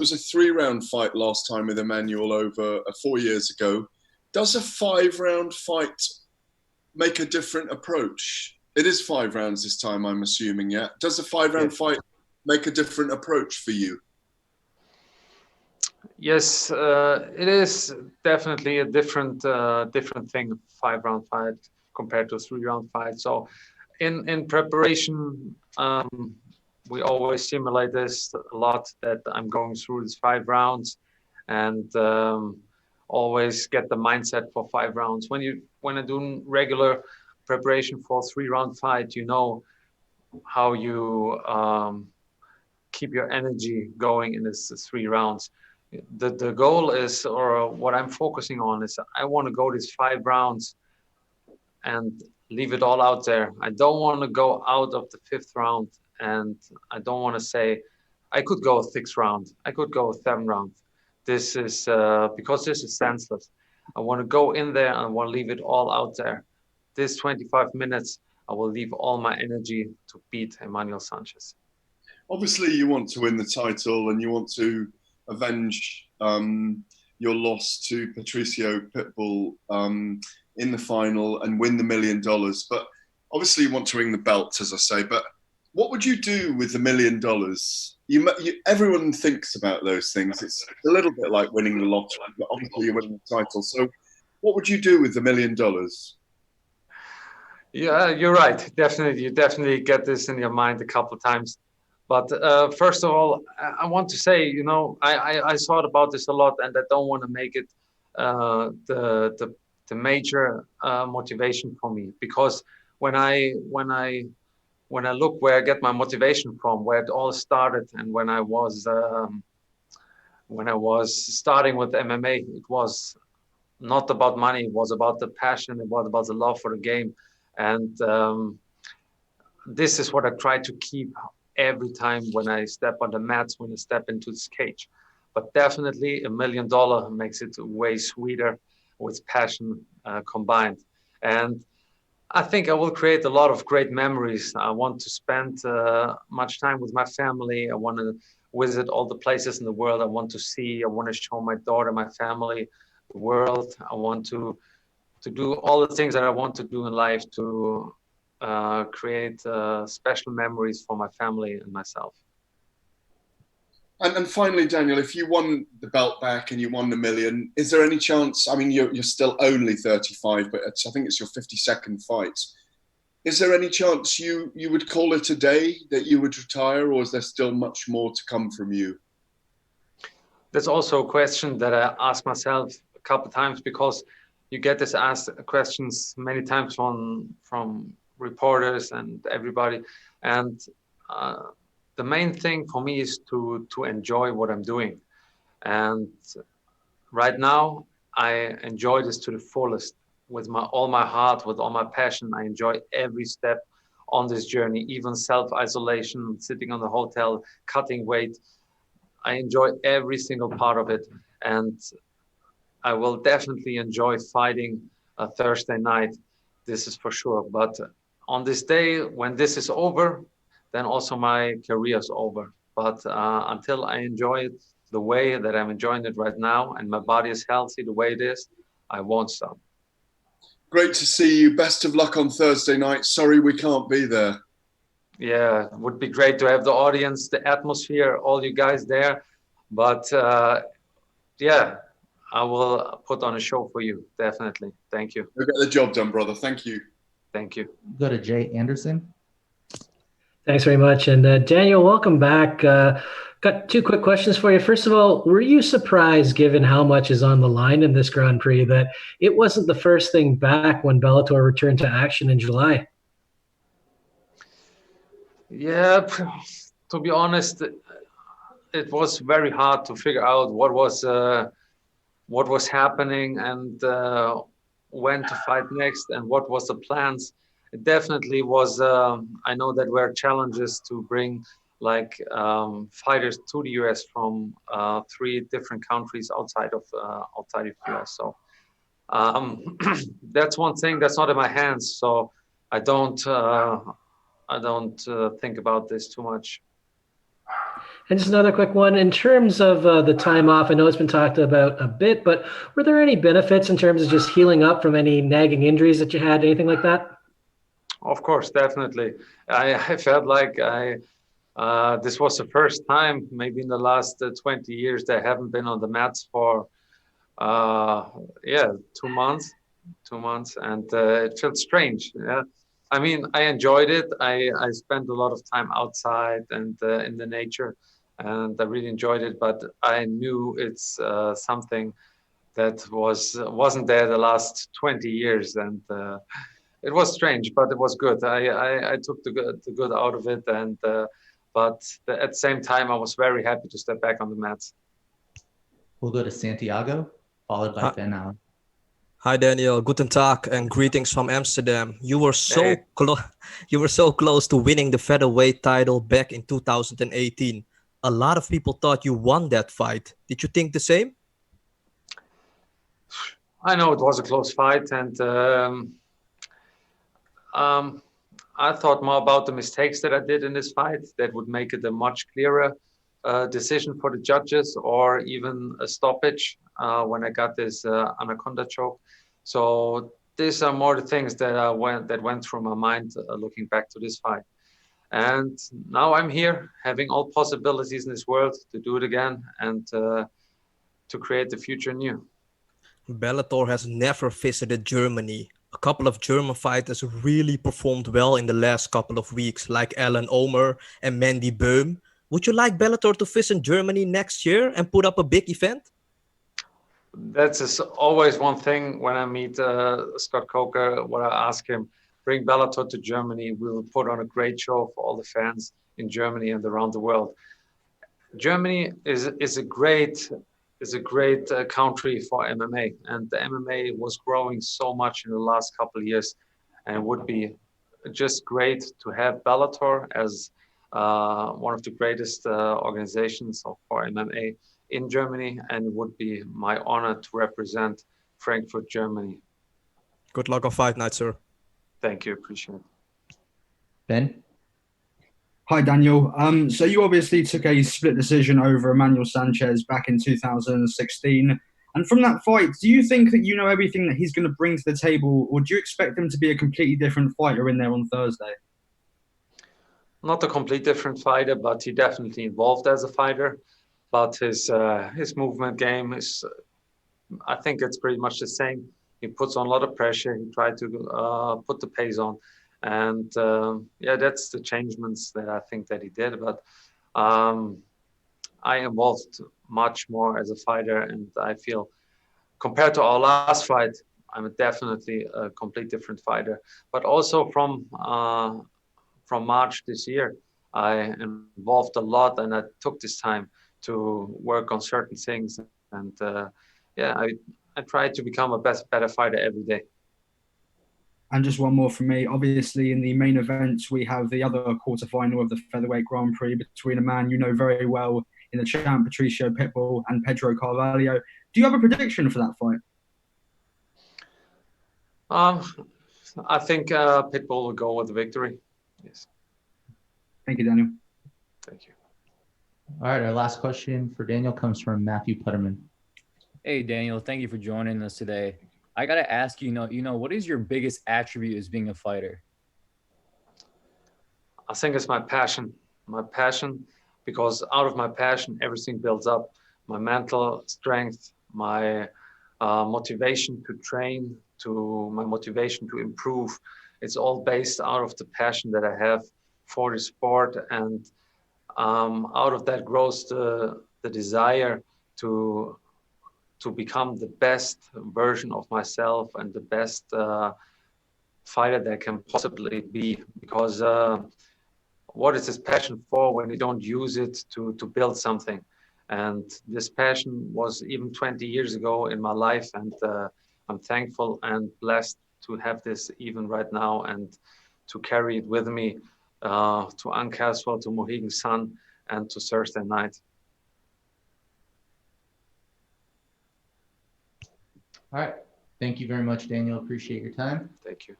was a 3-round fight last time with Emmanuel over 4 years ago. Does a 5-round fight make a different approach? It is 5 rounds this time, I'm assuming, yeah? Does a 5-round fight make a different approach for you? Yes, it is definitely a different thing, 5-round fight compared to a 3-round fight. So in preparation, we always simulate this a lot, that I'm going through these 5 rounds and always get the mindset for 5 rounds. When I do regular preparation for a 3-round fight, you know how you keep your energy going in this 3 rounds. The goal is, or what I'm focusing on is, I want to go these 5 rounds and leave it all out there. I don't want to go out of the 5th round, and I don't want to say, I could go 6th round, I could go 7th round. This is because this is senseless. I want to go in there and I want to leave it all out there. This 25 minutes, I will leave all my energy to beat Emmanuel Sanchez. Obviously, you want to win the title and you want to avenge your loss to Patricio Pitbull in the final and win the $1 million. But obviously, you want to ring the belt, as I say. But what would you do with the $1 million? Everyone thinks about those things. It's a little bit like winning the lottery, but obviously you're winning the title. So what would you do with the $1 million? Yeah, you're right. Definitely, you definitely get this in your mind a couple of times. But first of all, I want to say, you know, I thought about this a lot, and I don't want to make it the major motivation for me, because when I look where I get my motivation from, where it all started, and when I was starting with MMA, it was not about money. It was about the passion. It was about the love for the game, and this is what I try to keep every time when I step on the mats, when I step into this cage. But definitely $1 million makes it way sweeter with passion combined. And I think I will create a lot of great memories. I want to spend much time with my family. I want to visit all the places in the world I want to see. I want to show my daughter, my family, the world. I want to do all the things that I want to do in life to create special memories for my family and myself. And finally, Daniel, if you won the belt back and you won the $1 million, is there any chance? I mean, you're still only 35, but I think it's your 52nd fight. Is there any chance you would call it a day, that you would retire, or is there still much more to come from you? That's also a question that I ask myself a couple of times, because you get this asked questions many times from reporters and everybody. And the main thing for me is to enjoy what I'm doing. And right now, I enjoy this to the fullest, with all my heart, with all my passion. I enjoy every step on this journey, even self-isolation, sitting on the hotel, cutting weight. I enjoy every single part of it. And I will definitely enjoy fighting a Thursday night. This is for sure. But on this day, when this is over, then also my career is over. But until I enjoy it the way that I'm enjoying it right now, and my body is healthy the way it is, I won't stop. Great to see you. Best of luck on Thursday night. Sorry we can't be there. Yeah, it would be great to have the audience, the atmosphere, all you guys there. But yeah, I will put on a show for you, definitely. Thank you. You'll get the job done, brother. Thank you. Thank you. Go to Jay Anderson. Thanks very much. And Daniel, welcome back. Got 2 quick questions for you. First of all, were you surprised, given how much is on the line in this Grand Prix, that it wasn't the first thing back when Bellator returned to action in July? Yeah, to be honest, it was very hard to figure out what was happening and when to fight next and what was the plans. It definitely was. I know that were challenges to bring fighters to the US from 3 different countries outside of US. So that's one thing that's not in my hands. So I don't think about this too much. And just another quick one. In terms of the time off, I know it's been talked about a bit, but were there any benefits in terms of just healing up from any nagging injuries that you had, anything like that? Of course, definitely. I felt like this was the first time, maybe in the last 20 years, that I haven't been on the mats for, 2 months. 2 months, and it felt strange. Yeah. I mean, I enjoyed it. I spent a lot of time outside and in the nature, and I really enjoyed it. But I knew it's something that wasn't there the last 20 years, and it was strange, but it was good. I took the good out of it, and at the same time, I was very happy to step back on the mats. We'll go to Santiago, followed by Hi, Ben Allen. hi, Daniel. Guten Tag and greetings from Amsterdam. You were Hey. you were so close to winning the featherweight title back in 2018. A lot of people thought you won that fight. Did you think the same? I know it was a close fight, and I thought more about the mistakes that I did in this fight that would make it a much clearer decision for the judges, or even a stoppage when I got this anaconda choke. So these are more the things that went through my mind looking back to this fight. And now I'm here, having all possibilities in this world to do it again and to create the future new. Bellator has never visited Germany. A couple of German fighters really performed well in the last couple of weeks, like Alan Omer and Mandy Böhm. Would you like Bellator to visit Germany next year and put up a big event? That's always one thing when I meet Scott Coker, what I ask him, bring Bellator to Germany. We will put on a great show for all the fans in Germany and around the world. Germany is a great country for MMA, and the MMA was growing so much in the last couple of years, and it would be just great to have Bellator as one of the greatest organizations for MMA in Germany, and it would be my honor to represent Frankfurt, Germany. Good luck on fight night, sir. Thank you, appreciate it. Ben? Hi, Daniel. So you obviously took a split decision over Emmanuel Sanchez back in 2016. And from that fight, do you think that you know everything that he's going to bring to the table, or do you expect him to be a completely different fighter in there on Thursday? Not a complete different fighter, but he definitely evolved as a fighter. But his movement game is, I think it's pretty much the same. He puts on a lot of pressure. He tried to put the pace on. And that's the changements that I think that he did. But I evolved much more as a fighter, and I feel compared to our last fight, I'm definitely a complete different fighter. But also from March this year, I evolved a lot, and I took this time to work on certain things. And I try to become a better fighter every day. And just one more from me. Obviously, in the main event, we have the other quarterfinal of the Featherweight Grand Prix between a man you know very well in the champ, Patricio Pitbull, and Pedro Carvalho. Do you have a prediction for that fight? I think Pitbull will go with the victory. Yes. Thank you, Daniel. Thank you. All right, our last question for Daniel comes from Matthew Putterman. Hey, Daniel, thank you for joining us today. I got to ask you, what is your biggest attribute as being a fighter? I think it's my passion, because out of my passion, everything builds up. My mental strength, my motivation to train, to my motivation to improve. It's all based out of the passion that I have for the sport. And out of that grows the desire to become the best version of myself and the best fighter that I can possibly be. Because what is this passion for when you don't use it to build something? And this passion was even 20 years ago in my life, and I'm thankful and blessed to have this even right now and to carry it with me to Uncastle, to Mohegan Sun, and to Thursday night. All right. Thank you very much, Daniel. Appreciate your time. Thank you.